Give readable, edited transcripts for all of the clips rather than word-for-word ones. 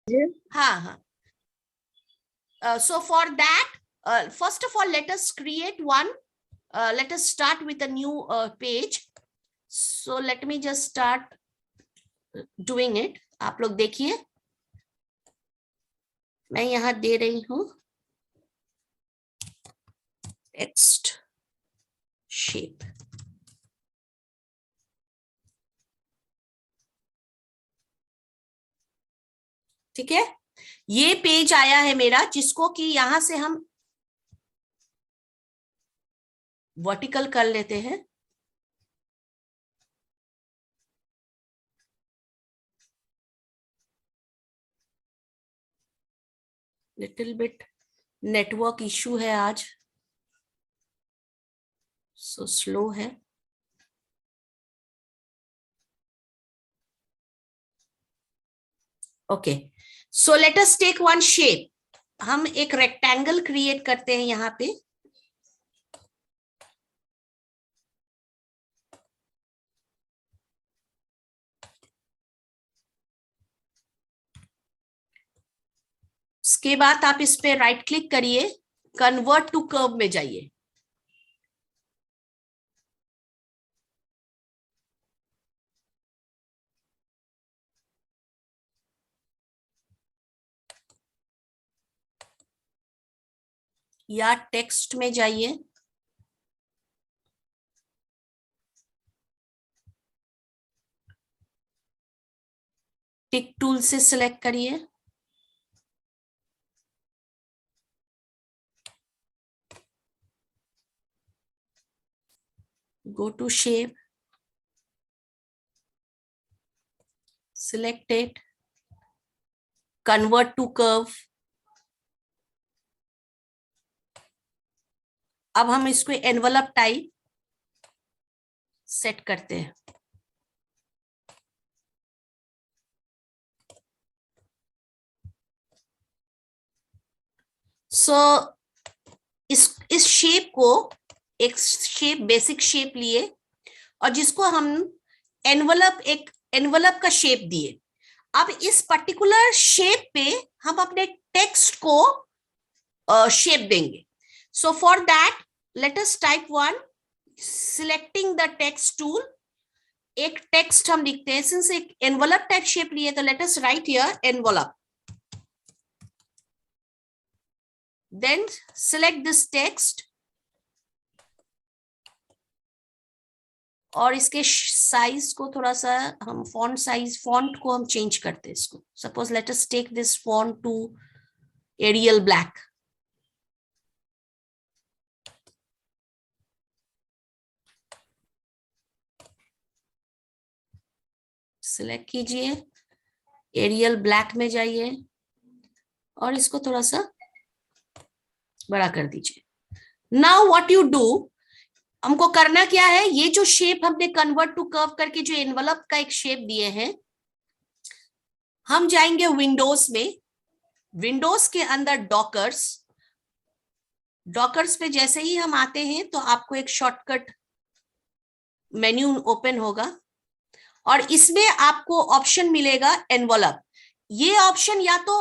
हाँ हाँ. So for that, first of all, let us create one. Let us start with a new page. So let me just start doing it. आप लोग देखिए, मैं यहाँ दे रही हूँ text shape. ठीक है, ये पेज आया है मेरा, जिसको कि यहां से हम वर्टिकल कर लेते हैं. लिटिल बिट नेटवर्क इशू है आज, सो स्लो है. Okay, so let us take one shape. हम एक रेक्टेंगल क्रिएट करते हैं यहाँ पे. इसके बाद आप इस पे राइट क्लिक करिए, कन्वर्ट टू कर्व में जाइए. या टेक्स्ट में जाइए, टिक टूल से सिलेक्ट करिए, go to shape, select it, convert to curve. अब हम इसको एनवलप टाइप सेट करते हैं. सो इस शेप को एक शेप, बेसिक शेप लिए और जिसको हम एक एनवलप का शेप दिए. अब इस पर्टिकुलर शेप पे हम अपने टेक्स्ट को शेप देंगे. So for that let us type one, selecting the text tool. एक टेक्स्ट हम लिखते हैं, सिंस एक एनवलप टाइप शेप लिए तो let us right here envelope. Then select this text और इसके साइज को थोड़ा सा हम फॉन्ट साइज, फॉन्ट को हम चेंज करते हैं इसको. Suppose let us take this font to Arial black. Select कीजिए, एरियल ब्लैक में जाइए और इसको थोड़ा सा बड़ा कर दीजिए. नाउ व्हाट यू डू, हमको करना क्या है, ये जो शेप हमने कन्वर्ट टू कर्व करके जो एनवलप का एक शेप दिए हैं, हम जाएंगे विंडोज में. विंडोज के अंदर डॉकर्स, डॉकर्स पे जैसे ही हम आते हैं तो आपको एक शॉर्टकट मेन्यू ओपन होगा और इसमें आपको ऑप्शन मिलेगा एनवलप. ये ऑप्शन या तो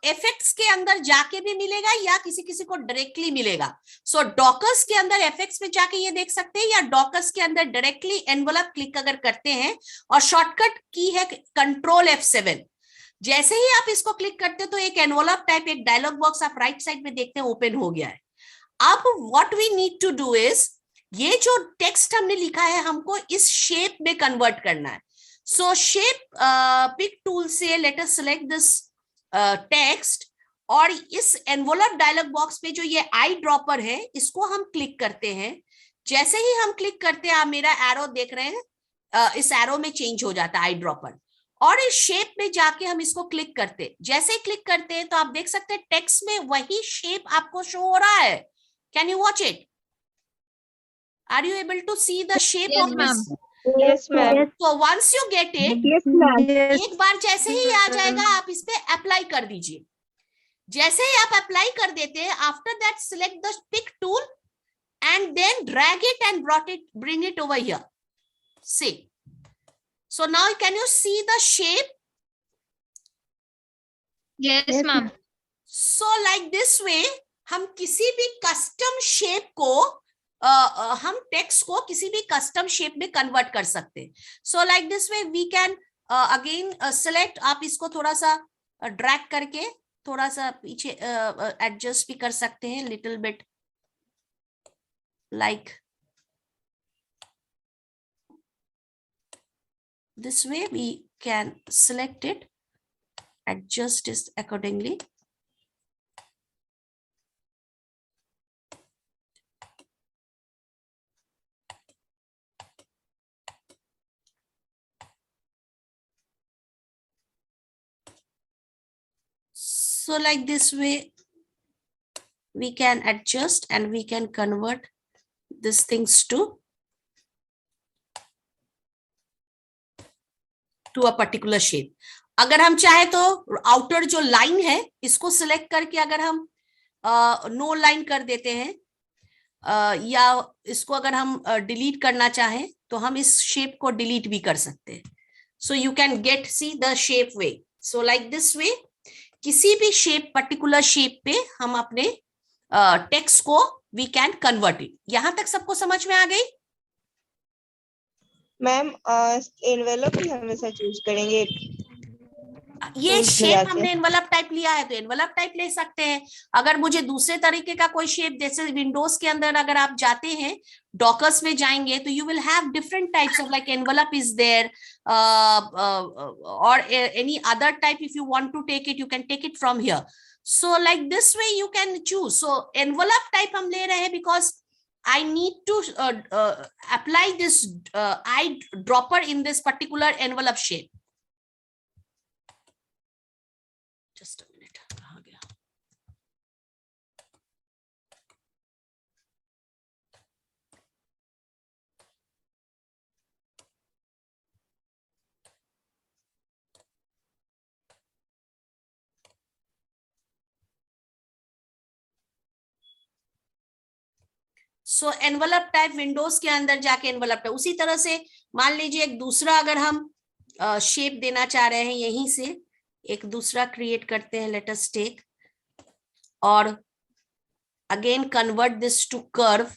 इफेक्ट्स के अंदर जाके भी मिलेगा या किसी किसी को डायरेक्टली मिलेगा. सो डॉकर्स के अंदर इफेक्ट्स में जाके ये देख सकते हैं, या डॉकर्स के अंदर डायरेक्टली एनवलप क्लिक अगर करते हैं और शॉर्टकट की है कंट्रोल F7. जैसे ही आप इसको क्लिक करते हैं तो एक एनवलप टाइप, एक डायलॉग बॉक्स आप राइट साइड में देखते हैं ओपन हो गया है. अब what we need to do is, ये जो टेक्स्ट हमने लिखा है हमको इस शेप में कन्वर्ट करना है. So shape pick tool से let us select this text और इस envelope dialog box पे जो ये आई ड्रॉपर है इसको हम क्लिक करते हैं. जैसे ही हम क्लिक करते हैं, आप मेरा एरो देख रहे हैं, इस एरो में चेंज हो जाता है आई ड्रॉपर. और इस शेप में जाके हम इसको क्लिक करते हैं. जैसे ही क्लिक करते हैं तो आप देख सकते हैं टेक्स्ट में वही शेप आपको शो हो रहा है. Can you watch it? Are you able to see the shape of this? Yes, ma'am. So once you get it, Yes, ma'am. एक बार जैसे ही आ जाएगा आप इस पे अप्लाई कर दीजिए. जैसे ही आप अप्लाई कर देते हैं, after that select the pick tool and then drag it and bring it over here. See, so now can you see the shape? Yes, ma'am. So like this वे हम किसी भी कस्टम शेप को हम text को किसी भी custom shape में convert कर सकते हैं. So like this way we can again select. आप इसको थोड़ा सा ड्रैग करके थोड़ा सा पीछे एडजस्ट भी कर सकते हैं, little bit like this way. We can select it, adjust it accordingly. So like this way we can adjust and we can convert these things to a particular shape. अगर हम चाहे तो आउटर जो line है इसको select करके अगर हम नो लाइन कर देते हैं या इसको अगर हम डिलीट करना चाहें तो हम इस शेप को डिलीट भी कर सकते हैं. So you can get C the shape way. So like this वे किसी भी शेप पर्टिकुलर शेप पे हम अपने टेक्स्ट को वी कैन कन्वर्ट इट. यहां तक सबको समझ में आ गई? मैम एनवेलप ही हमेशा चूज करेंगे. ये शेप हमने एनवेलप टाइप लिया है तो एनवेलप टाइप ले सकते हैं. अगर मुझे दूसरे तरीके का कोई शेप, जैसे विंडोज के अंदर अगर आप जाते हैं डॉकर्स में जाएंगे तो you will have different types of like envelope is there और any other type. If you want to take it you can take it from here. So like this way you can choose. So envelope type हम ले रहे हैं because I need to apply this eyedropper in this particular envelope shape. Just a minute. कहाँ गया? सो envelope type Windows के अंदर जाके envelope type. उसी तरह से मान लीजिए एक दूसरा अगर हम शेप देना चाह रहे हैं, यहीं से एक दूसरा क्रिएट करते हैं. लेट अस टेक और again convert this to curve.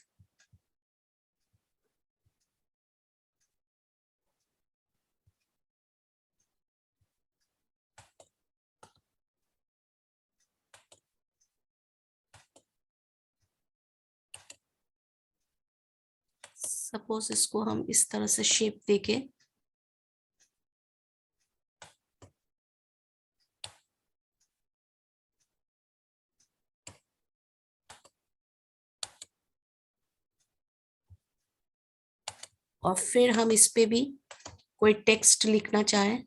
Suppose इसको हम इस तरह से शेप देके और फिर हम इस पे भी कोई टेक्स्ट लिखना चाहें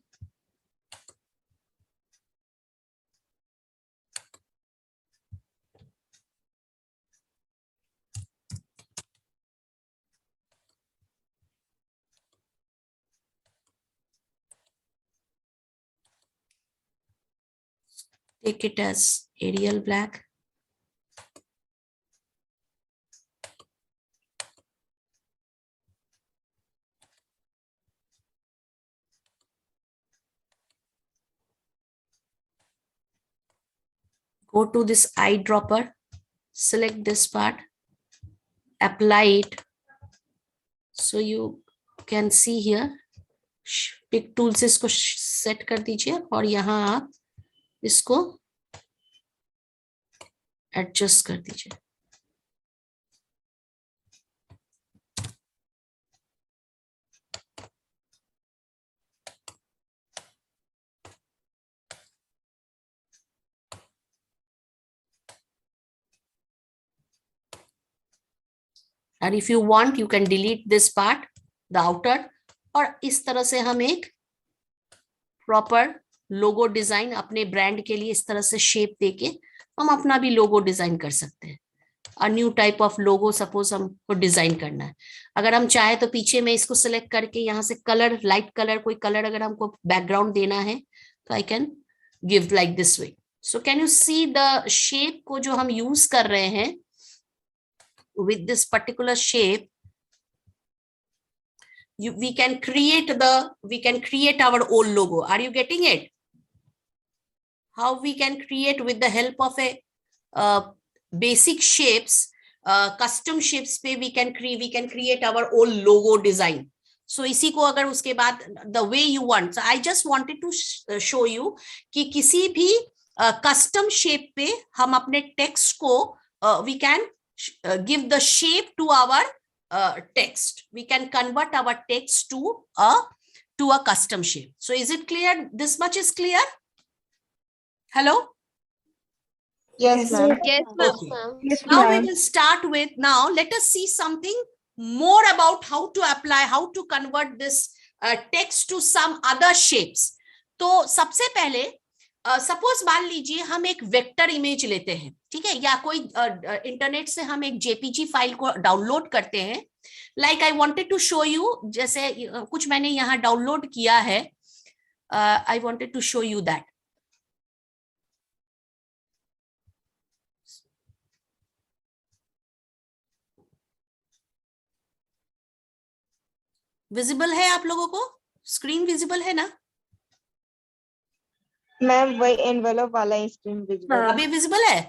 take it as Arial black. Go to this eyedropper, select this part, apply it. So you can see here, pick tool से इसको सेट कर दीजिए और यहाँ आप इसको एडजस्ट कर दीजिए. और if you want you can delete this part, the outer. और इस तरह से हम एक प्रॉपर लोगो डिजाइन अपने ब्रांड के लिए इस तरह से शेप देके हम अपना भी लोगो डिजाइन कर सकते हैं. A new type of logo suppose हमको डिजाइन करना है. अगर हम चाहे तो पीछे में इसको सिलेक्ट करके यहाँ से कलर, लाइट कलर, कोई कलर अगर हमको बैकग्राउंड देना है तो I can give like this way. So can you see the shape को जो हम यूज कर रहे हैं with this particular shape, we can create our own logo. Are you getting it? how we can create with the help of a basic shapes, custom shapes पे we can create our own logo design. So इसी को अगर उसके बाद the way you want, so I just wanted to show you कि किसी भी custom shape पे हम अपने text को we can give the shape to our text. We can convert our text to a custom shape. So is it clear? This much is clear? Hello? Yes, ma'am. Yes, Okay. ma'am. Yes, Now we ma'am. will start with, now let us see something more about how to apply, how to convert this text to some other shapes. तो सबसे पहले suppose मान लीजिए हम एक vector image लेते हैं, ठीक है, या कोई इंटरनेट से हम एक जेपीजी फाइल को डाउनलोड करते हैं. Like I wanted to show you, जैसे कुछ मैंने यहाँ डाउनलोड किया है, I wanted to show you that. Visible है आप लोगों को? स्क्रीन विजिबल है ना? मैम वही एनवेलप वाला स्क्रीन विजिबल. अभी विजिबल है?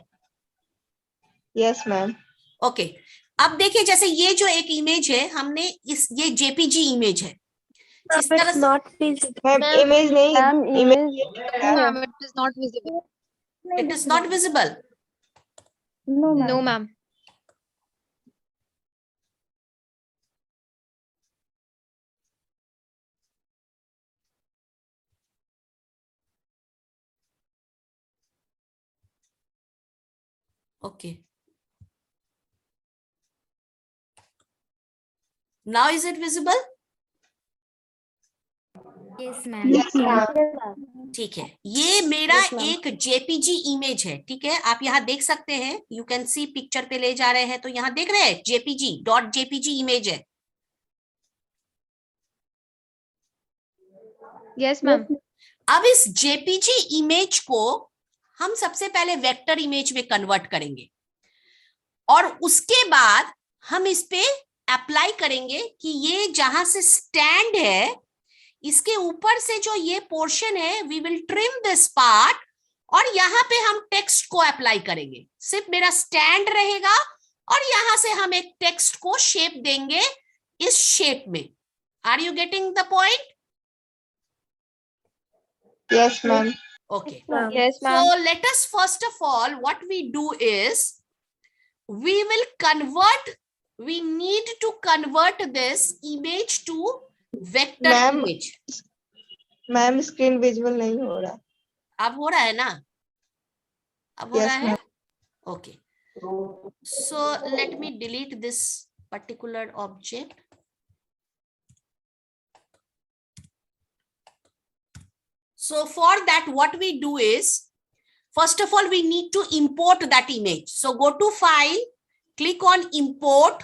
Yes ma'am. ओके. अब देखिए, जैसे ये जो एक इमेज है, हमने ये जेपीजी इमेज है, इस तरह से. मैम इमेज नहीं, image Ma'am, it is not visible. It is not visible. No, ma'am. Okay. Now is it visible? Yes, ma'am. Yes, ma'am. ठीक है, ये मेरा Yes, ma'am. एक जेपीजी इमेज है, ठीक है, आप यहाँ देख सकते हैं, यू कैन सी, पिक्चर पे ले जा रहे हैं तो यहाँ देख रहे हैं जेपीजी इमेज है. Yes, ma'am. अब इस जेपीजी इमेज को हम सबसे पहले वेक्टर इमेज में कन्वर्ट करेंगे और उसके बाद हम इस पे अप्लाई करेंगे कि ये जहां से स्टैंड है, इसके ऊपर से जो ये पोर्शन है, we will trim this part और यहाँ पे हम टेक्स्ट को अप्लाई करेंगे. सिर्फ मेरा स्टैंड रहेगा और यहाँ से हम एक टेक्स्ट को शेप देंगे इस शेप में. Are you getting the point? Yes, ma'am. Okay. Yes, So ma'am. let us first of all, what we do is we need to convert this image to vector Ma'am. image. Ma'am screen visible नहीं हो रहा. अब हो रहा है ना? अब हो Yes, रहा है? ma'am. Okay. So let me delete this particular object. So for that, what we do is, first of all, we need to import that image. So go to file, click on import,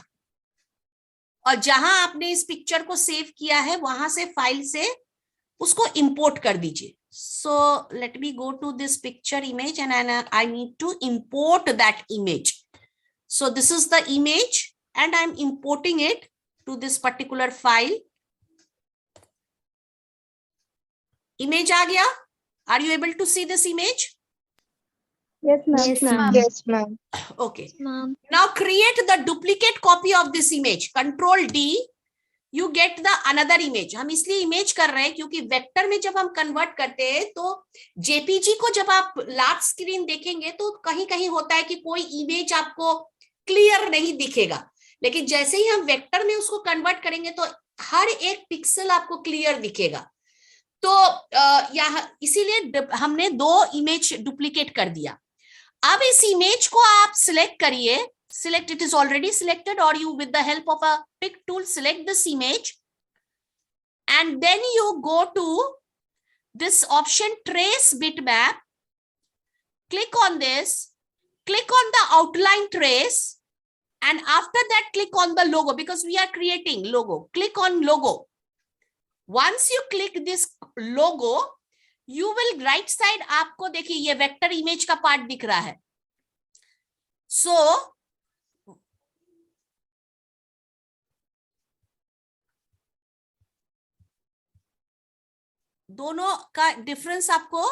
और जहां आपने इस picture को save किया है वहां से file से उसको इंपोर्ट कर दीजिए. So let me go to this picture image and I need to import that image. So this is the image and I'm importing it to this particular file. Image आ गया? Are you able to see this image? Yes, ma'am. Yes, ma'am. Okay. Ma'am. Now create the duplicate copy of this image. Control D. You get the another image. हम इसलिए image कर रहे हैं क्योंकि vector में जब हम कन्वर्ट करते हैं तो जेपीजी को जब आप लार्ज स्क्रीन देखेंगे तो कहीं कहीं होता है कि कोई इमेज आपको क्लियर नहीं दिखेगा, लेकिन जैसे ही हम वेक्टर में उसको कन्वर्ट करेंगे तो हर एक पिक्सल आपको क्लियर दिखेगा. तो यहाँ इसीलिए हमने 2 इमेज डुप्लीकेट कर दिया. अब इस इमेज को आप सिलेक्ट करिए. Select, it is already selected, or you with the help of a pick tool select this image and then you go to this option trace bitmap. Click on this, click on the outline trace, and after that click on the logo because we are creating logo. Click on logo. Once you click this logo, you will right side आपको देखिए ये vector image का part दिख रहा है. So दोनों का difference आपको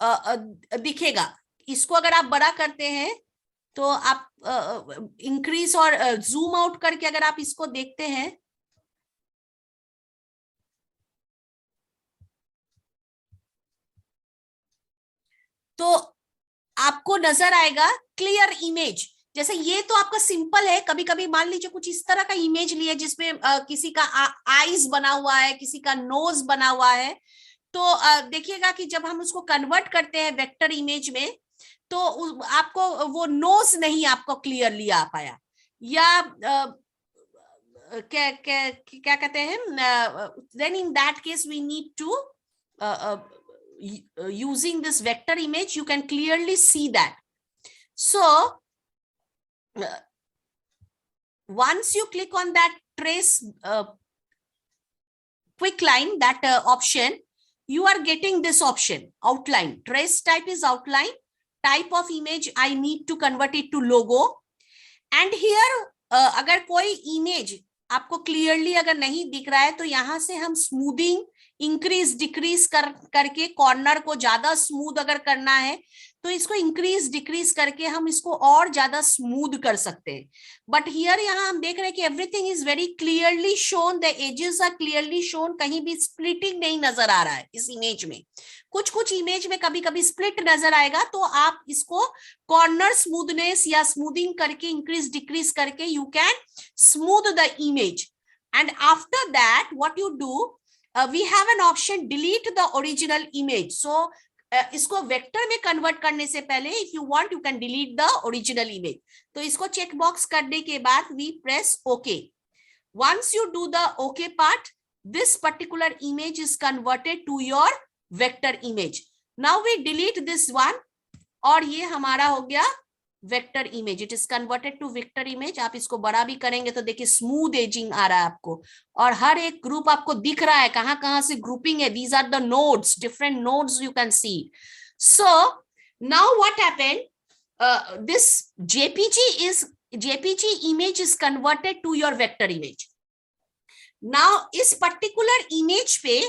दिखेगा। इसको अगर आप बड़ा करते हैं तो आप इंक्रीज और जूम आउट करके अगर आप इसको देखते हैं तो आपको नजर आएगा क्लियर इमेज। जैसे ये तो आपका सिंपल है, कभी कभी मान लीजिए कुछ इस तरह का इमेज लिए जिसमें किसी का आईज बना हुआ है, किसी का नोज बना हुआ है, तो देखिएगा कि जब हम उसको कन्वर्ट करते हैं वेक्टर इमेज में तो आपको वो नोज नहीं आपको क्लियरली आ पाया, या क्या क्या क्या कहते हैं, then in that case we need to using this vector image you can clearly see that. So once you click on that trace quick line, that option, you are getting this option outline. Trace type is outline, type of image I need to convert it to logo, and here अगर कोई image आपको clearly अगर नहीं दिख रहा है तो यहां से हम स्मूथिंग इंक्रीज डिक्रीज करके कॉर्नर को ज्यादा स्मूथ अगर करना है तो इसको इंक्रीज डिक्रीज करके हम इसको और ज्यादा स्मूथ कर सकते हैं। बट हियर यहाँ हम देख रहे हैं कि everything is very clearly shown, the edges are clearly shown, कहीं भी स्प्लिटिंग नहीं नजर आ रहा है इस इमेज में। कुछ कुछ इमेज में कभी कभी स्प्लिट नजर आएगा, तो आप इसको कॉर्नर स्मूथनेस या स्मूथिंग करके इंक्रीज डिक्रीज करके you can smooth the image. And after that what you do, we have an option delete the original image. So इसको वेक्टर में कन्वर्ट करने से पहले if you want you can delete the original image. तो इसको check box करने के बाद we press OK. Once you do the OK part, this particular image is converted to your vector image. Now we delete this one और ये हमारा हो गया vector image, it is converted to vector image. आप इसको बड़ा भी करेंगे तो देखिए स्मूथ एजिंग आ रहा है आपको, और हर एक ग्रुप आपको दिख रहा है कहां कहां से ग्रुपिंग है। These are the nodes, different nodes you can see. So now what happened, this JPG image is converted to your vector image. Now इस पर्टिकुलर इमेज पे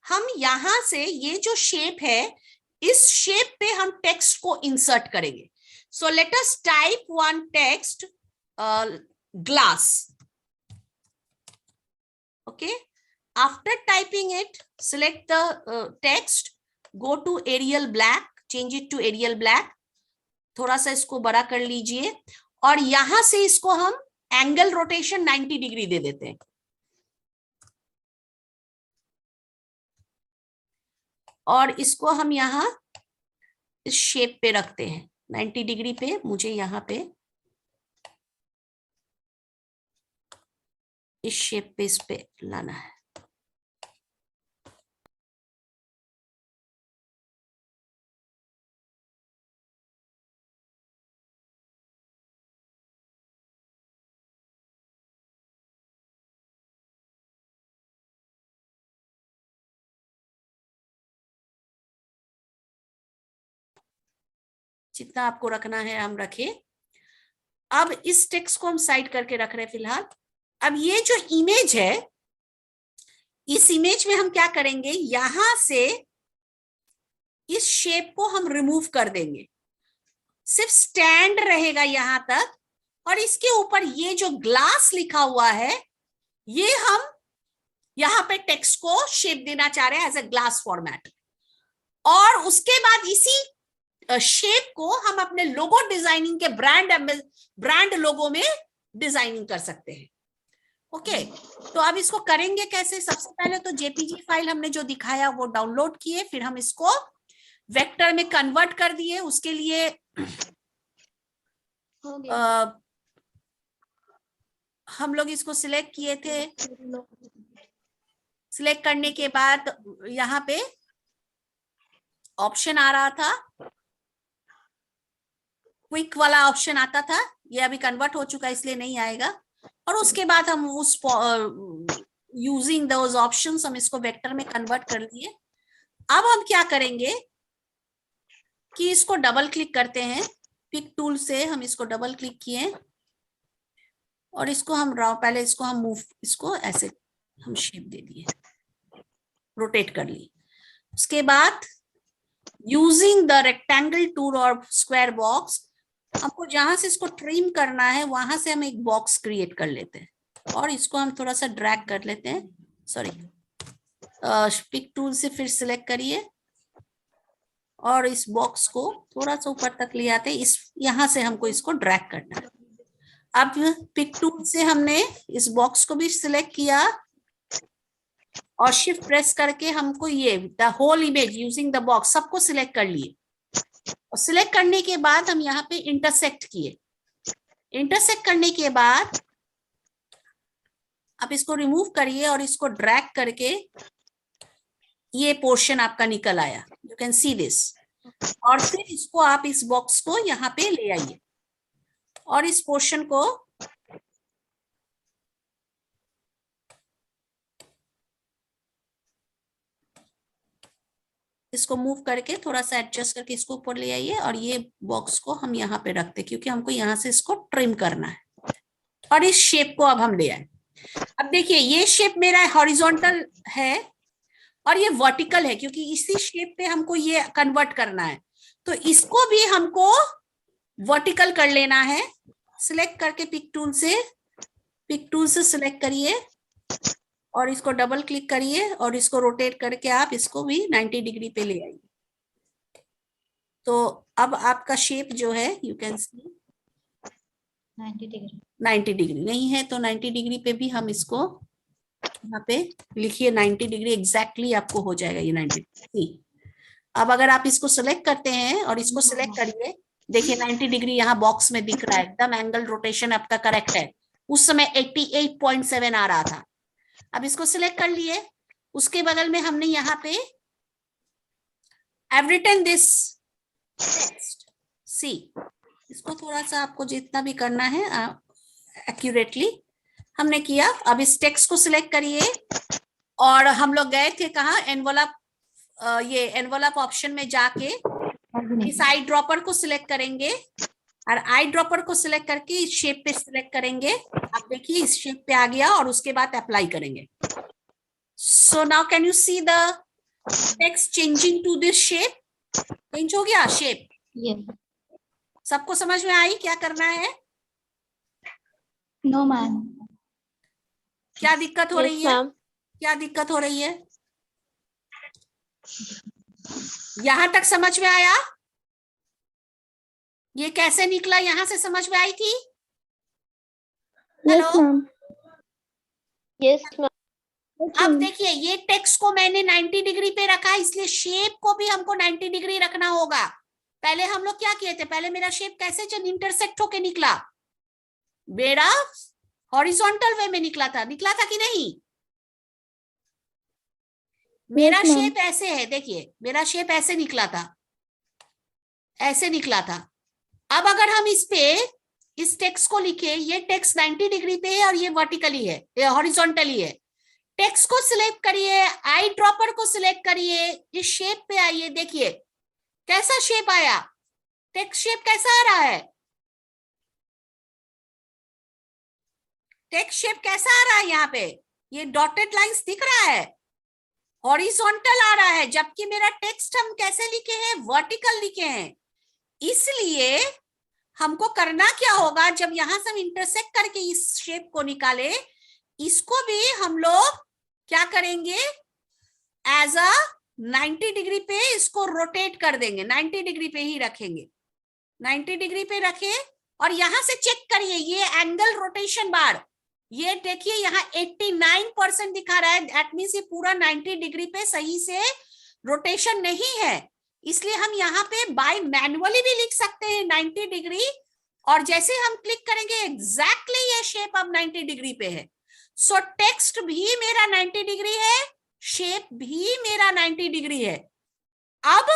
हम यहां से ये जो शेप है, इस शेप पे हम टेक्स्ट को इंसर्ट करेंगे। So let us type one text, glass. Okay. After typing it, select the text, go to Arial Black, change it to Arial Black. थोड़ा सा इसको बड़ा कर लीजिए और यहां से इसको हम एंगल रोटेशन 90 डिग्री दे देते हैं। और इसको हम यहां इस शेप पे रखते हैं 90 डिग्री पे। मुझे यहाँ पे इस शेप पे इस पे लाना है। जितना आपको रखना है हम रखें। अब इस टेक्स्ट को हम साइड करके रख रहे हैं फिलहाल। अब ये जो इमेज है, इस इमेज में हम क्या करेंगे, यहां से इस शेप को हम रिमूव कर देंगे, सिर्फ स्टैंड रहेगा यहां तक, और इसके ऊपर ये जो ग्लास लिखा हुआ है, ये हम यहां पे टेक्स्ट को शेप देना चाह रहे हैं एज ए ग्लास फॉर्मेट। और उसके बाद इसी शेप को हम अपने लोगो डिजाइनिंग के ब्रांड लोगो में डिजाइनिंग कर सकते हैं। ओके, तो अब इसको करेंगे कैसे? सबसे पहले तो जेपीजी फाइल हमने जो दिखाया वो डाउनलोड किए, फिर हम इसको वेक्टर में कन्वर्ट कर दिए। उसके लिए हम लोग इसको सिलेक्ट किए थे। सिलेक्ट करने के बाद यहाँ पे ऑप्शन आ रहा था, क्विक वाला ऑप्शन आता था, ये अभी कन्वर्ट हो चुका है इसलिए नहीं आएगा। और उसके बाद हम उस यूजिंग दोज ऑप्शंस हम इसको वेक्टर में कन्वर्ट कर दिए। अब हम क्या करेंगे कि इसको डबल क्लिक करते हैं, पिक टूल से हम इसको डबल क्लिक किए और इसको हम पहले इसको हम मूव, इसको ऐसे हम शेप दे दिए, रोटेट कर ली। उसके बाद यूजिंग द रेक्टेंगल टूल और स्क्वायर बॉक्स, हमको जहां से इसको ट्रिम करना है वहां से हम एक बॉक्स क्रिएट कर लेते हैं और इसको हम थोड़ा सा ड्रैग कर लेते हैं। सॉरी, पिक टूल से फिर सिलेक्ट करिए और इस बॉक्स को थोड़ा सा ऊपर तक ले आते हैं। इस यहां से हमको इसको ड्रैग करना है। अब पिक टूल से हमने इस बॉक्स को भी सिलेक्ट किया और शिफ्ट प्रेस करके हमको ये the whole image using the box सबको सिलेक्ट कर लिए और सिलेक्ट करने के बाद हम यहाँ पे इंटरसेक्ट किए। इंटरसेक्ट करने के बाद आप इसको रिमूव करिए और इसको ड्रैग करके ये पोर्शन आपका निकल आया, यू कैन सी दिस। और फिर इसको आप इस बॉक्स को यहाँ पे ले आइए और इस पोर्शन को इसको मूव करके थोड़ा सा एडजस्ट करके इसको ऊपर ले आइए और ये बॉक्स को हम यहाँ पे रखते हैं क्योंकि हमको यहाँ से इसको ट्रिम करना है। और इस शेप को अब हम ले आए। अब देखिए ये शेप मेरा हॉरिजॉन्टल है और ये वर्टिकल है क्योंकि इसी शेप पे हमको ये कन्वर्ट करना है, तो इसको भी हमको वर्टिकल कर लेना है। सिलेक्ट करके पिक टूल से सिलेक्ट करिए और इसको डबल क्लिक करिए और इसको रोटेट करके आप इसको भी 90 डिग्री पे ले आइए। तो अब आपका शेप जो है यू कैन सी 90 डिग्री नहीं है तो 90 डिग्री पे भी हम इसको यहाँ पे लिखिए 90 डिग्री एग्जैक्टली आपको हो जाएगा ये 90 डिग्री। अब अगर आप इसको सिलेक्ट करते हैं और इसको सिलेक्ट करिए, देखिए 90 डिग्री यहाँ बॉक्स में दिख रहा है, एकदम एंगल रोटेशन आपका करेक्ट है। उस समय 88.7 आ रहा था। अब इसको सिलेक्ट कर लिए, उसके बगल में हमने यहाँ पे I've written this text, सी इसको थोड़ा सा आपको जितना भी करना है एक्यूरेटली हमने किया। अब इस टेक्स्ट को सिलेक्ट करिए और हम लोग गए थे कहाँ, एनवलप, ये एनवलप ऑप्शन में जाके इस आई ड्रॉपर को सिलेक्ट करेंगे और आई ड्रॉपर को सिलेक्ट करके इस शेप पे सिलेक्ट करेंगे। आप देखिए इस शेप पे आ गया और उसके बाद अप्लाई करेंगे। So now can you see the text changing to this shape? Change हो गया शेप? सबको समझ में आई क्या करना है? No ma'am. क्या दिक्कत हो रही है? क्या दिक्कत हो रही है? यहां तक समझ में आया? ये कैसे निकला यहां से समझ में आई थी? हेलो? Yes ma'am. अब देखिए ये टेक्स्ट को मैंने 90 डिग्री पे रखा, इसलिए शेप को भी हमको 90 डिग्री रखना होगा। पहले हम लोग क्या किए थे, पहले मेरा शेप कैसे इंटरसेक्ट होके निकला? मेरा हॉरिजॉन्टल वे में निकला था कि नहीं? मेरा शेप ऐसे है, देखिए मेरा शेप ऐसे निकला था, ऐसे निकला था। अब अगर हम इस पे इस टेक्स्ट को लिखे, ये टेक्स्ट 90 डिग्री पे है और ये वर्टिकली है, ये हॉरिजॉन्टली है। टेक्स्ट को सिलेक्ट करिए, आई ड्रॉपर को सिलेक्ट करिए, इस शेप पे आइए, देखिए कैसा शेप आया, टेक्स्ट शेप कैसा आ रहा है? टेक्स्ट शेप कैसा आ रहा है? यहाँ पे ये डॉटेड लाइंस दिख रहा है, हॉरिजॉन्टल आ रहा है, जबकि मेरा टेक्स्ट हम कैसे लिखे हैं? वर्टिकल लिखे हैं। इसलिए हमको करना क्या होगा, जब यहां से हम इंटरसेक्ट करके इस शेप को निकाले, इसको भी हम लोग क्या करेंगे, एज अ 90 डिग्री पे इसको रोटेट कर देंगे, 90 डिग्री पे ही रखेंगे, 90 डिग्री पे रखे और यहां से चेक करिए ये एंगल रोटेशन बार, ये देखिए यहाँ 89% दिखा रहा है, दैट मींस ये पूरा 90 डिग्री पे सही से रोटेशन नहीं है। इसलिए हम यहाँ पे बाय मैनुअली भी लिख सकते हैं 90 डिग्री, और जैसे हम क्लिक करेंगे एग्जैक्टली ये शेप अब 90 डिग्री पे है। सो टेक्स्ट भी मेरा 90 डिग्री है, शेप भी मेरा 90 डिग्री है। अब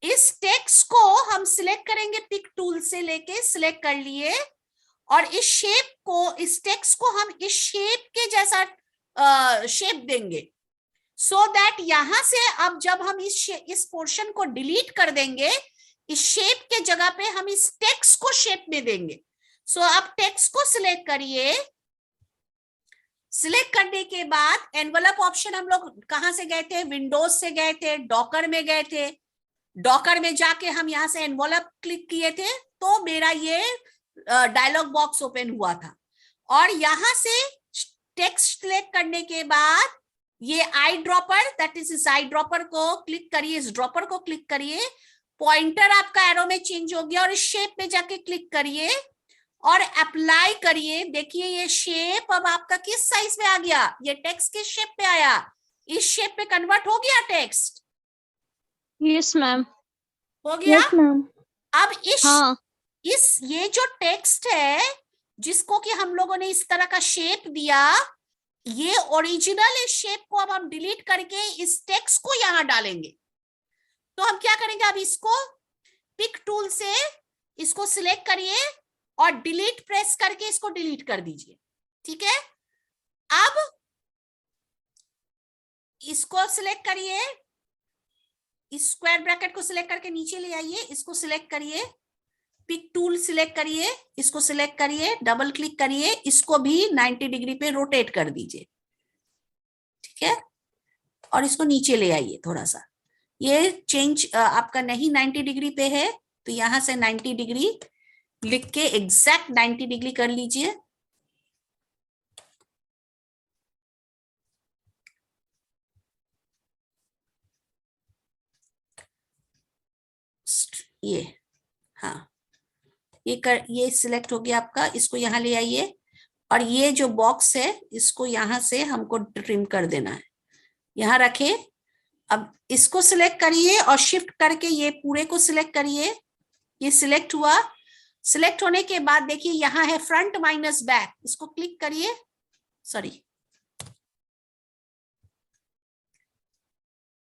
इस टेक्स्ट को हम सिलेक्ट करेंगे, पिक टूल से लेके सिलेक्ट कर लिए, और इस शेप को, इस टेक्स्ट को हम इस शेप के जैसा शेप देंगे, सो दैट यहां से अब जब हम इस पोर्शन को डिलीट कर देंगे, इस शेप के जगह पे हम इस टेक्स्ट को शेप में देंगे। सो अब टेक्स्ट को सिलेक्ट करिए, सिलेक्ट करने के बाद एनवलप ऑप्शन हम लोग कहां से गए थे? विंडोज से गए थे, डॉकर में गए थे, डॉकर में जाके हम यहाँ से एनवलप क्लिक किए थे तो मेरा ये डायलॉग बॉक्स ओपन हुआ था, और यहां से टेक्स्ट सिलेक्ट करने के बाद ये आई ड्रॉपर, दैट इज इस आई ड्रॉपर को क्लिक करिए, इस ड्रॉपर को क्लिक करिए, पॉइंटर आपका एरो में चेंज हो गया और इस शेप में जाके क्लिक करिए और अप्लाई करिए। देखिए ये शेप अब आपका किस साइज में आ गया, ये टेक्स्ट किस शेप में आया, इस शेप में कन्वर्ट हो गया टेक्स्ट। Yes, ma'am. हो गया। Yes, ma'am. अब हाँ. इस ये जो टेक्स्ट है जिसको कि हम लोगों ने इस तरह का शेप दिया, ये ओरिजिनल इस शेप को अब हम डिलीट करके इस टेक्स्ट को यहां डालेंगे। तो हम क्या करेंगे, अब इसको पिक टूल से इसको सिलेक्ट करिए और डिलीट प्रेस करके इसको डिलीट कर दीजिए। ठीक है, अब इसको सिलेक्ट करिए, इस स्क्वायर ब्रैकेट को सिलेक्ट करके नीचे ले आइए, इसको सिलेक्ट करिए, पिक टूल सिलेक्ट करिए, इसको सिलेक्ट करिए, डबल क्लिक करिए, इसको भी 90 डिग्री पे रोटेट कर दीजिए। ठीक है, और इसको नीचे ले आइए थोड़ा सा, ये चेंज आपका नहीं 90 डिग्री पे है तो यहां से 90 डिग्री लिख के एग्जैक्ट 90 डिग्री कर लीजिए। ये हाँ, ये सिलेक्ट हो गया आपका, इसको यहाँ ले आइए और ये जो बॉक्स है इसको यहाँ से हमको ट्रिम कर देना है, यहाँ रखे। अब इसको सिलेक्ट करिए और शिफ्ट करके ये पूरे को सिलेक्ट करिए, ये सिलेक्ट हुआ। सिलेक्ट होने के बाद देखिए यहाँ है फ्रंट माइनस बैक, इसको क्लिक करिए, सॉरी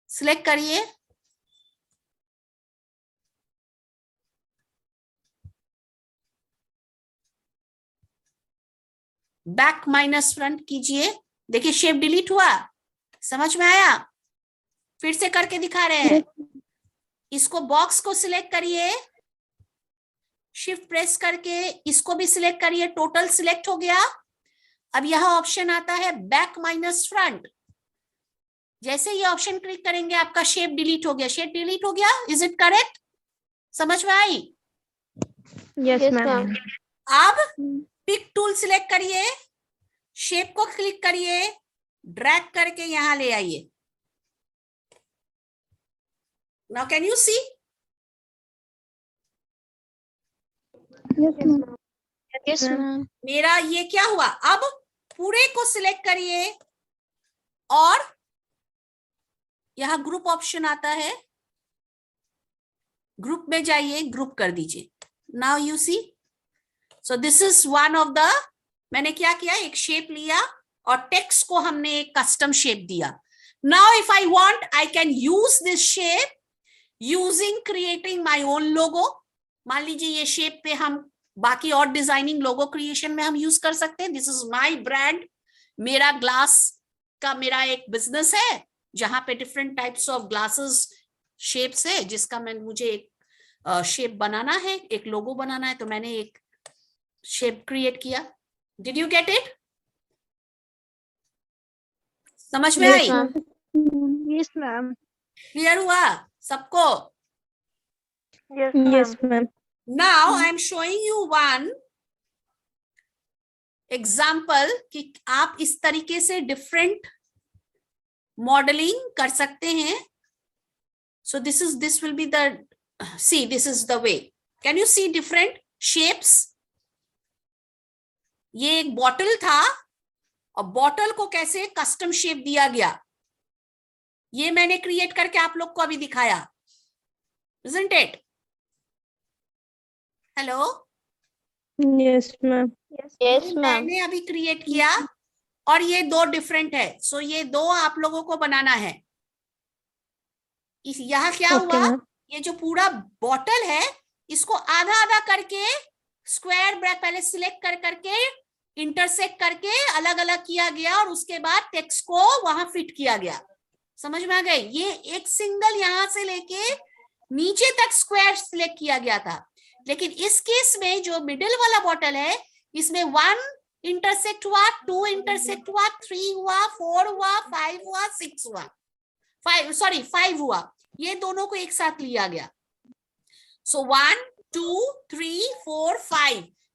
सिलेक्ट करिए, बैक माइनस फ्रंट कीजिए। देखिए शेप डिलीट हुआ, समझ में आया? फिर से करके दिखा रहे हैं। इसको बॉक्स को सिलेक्ट करिए, शिफ्ट प्रेस करके इसको भी सिलेक्ट करिए, टोटल सिलेक्ट हो गया। अब यह ऑप्शन आता है बैक माइनस फ्रंट, जैसे ये ऑप्शन क्लिक करेंगे आपका शेप डिलीट हो गया, शेप डिलीट हो गया। Is it correct? समझ में आई? Yes, ma'am. अब पिक टूल सिलेक्ट करिए, शेप को क्लिक करिए, ड्रैग करके यहां ले आइए। Now can you see? Yes, ma'am. Yes, ma'am. मेरा ये क्या हुआ, अब पूरे को सिलेक्ट करिए और यहां ग्रुप ऑप्शन आता है, ग्रुप में जाइए, ग्रुप कर दीजिए। Now you see, so this is one of the, मैंने क्या किया, एक शेप लिया और टेक्स्ट को हमने एक कस्टम शेप दिया। Now if I want I can use this shape using creating my own logo. मान लीजिए ये शेप पे हम बाकी और डिजाइनिंग लोगो क्रिएशन में हम यूज कर सकते हैं। दिस इज माय ब्रांड, मेरा ग्लास का मेरा एक बिजनेस है जहां पे different types of glasses shapes है, जिसका मुझे एक शेप बनाना है, एक लोगो बनाना है, तो मैंने एक शेप क्रिएट किया। Did you get it? समझ में आई? Yes, ma'am. क्लियर हुआ सबको? Yes, ma'am. Now I am showing you one example कि आप इस तरीके से डिफरेंट मॉडलिंग कर सकते हैं। So this will be the, see, this is the way. Can you see different shapes? ये एक बॉटल था और बॉटल को कैसे कस्टम शेप दिया गया, ये मैंने क्रिएट करके आप लोग को अभी दिखाया, isn't it? Hello? Yes, ma'am. Yes, ma'am. मैंने अभी क्रिएट किया और ये दो डिफरेंट है, सो ये दो आप लोगों को बनाना है। यहाँ क्या हुआ, ये जो पूरा बॉटल है इसको आधा आधा करके स्क्वायर ब्रैकेट पहले सिलेक्ट कर करके इंटरसेक्ट करके अलग अलग किया गया और उसके बाद टेक्स्ट को वहां फिट किया गया। समझ में आ गई? ये एक सिंगल यहां से लेके नीचे तक स्क्वायर सिलेक्ट किया गया था, लेकिन इस केस में जो मिडिल वाला बॉटल है इसमें 1 इंटरसेक्ट हुआ, 2 इंटरसेक्ट हुआ, 3 हुआ, 4 हुआ, 5 हुआ, 6 हुआ, 5 हुआ। ये दोनों को एक साथ लिया गया। सो 1 2 3 4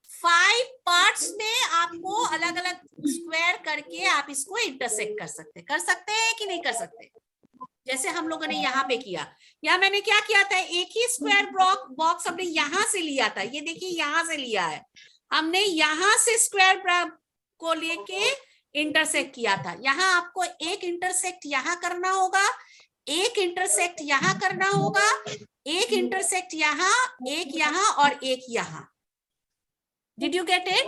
5 पार्ट्स में आपको अलग अलग स्क्वायर करके आप इसको इंटरसेक्ट कर सकते हैं कि नहीं कर सकते? जैसे हम लोगों ने यहाँ पे किया, यहाँ मैंने क्या किया था, एक ही स्क्वायर बॉक्स हमने यहां से लिया था, ये देखिए यहां से लिया है हमने, यहां से स्क्वायर को लेके इंटरसेक्ट किया था। यहाँ आपको एक इंटरसेक्ट यहाँ करना होगा, एक इंटरसेक्ट यहाँ करना होगा, एक इंटरसेक्ट यहाँ, एक यहाँ और एक यहाँ। Did you get it?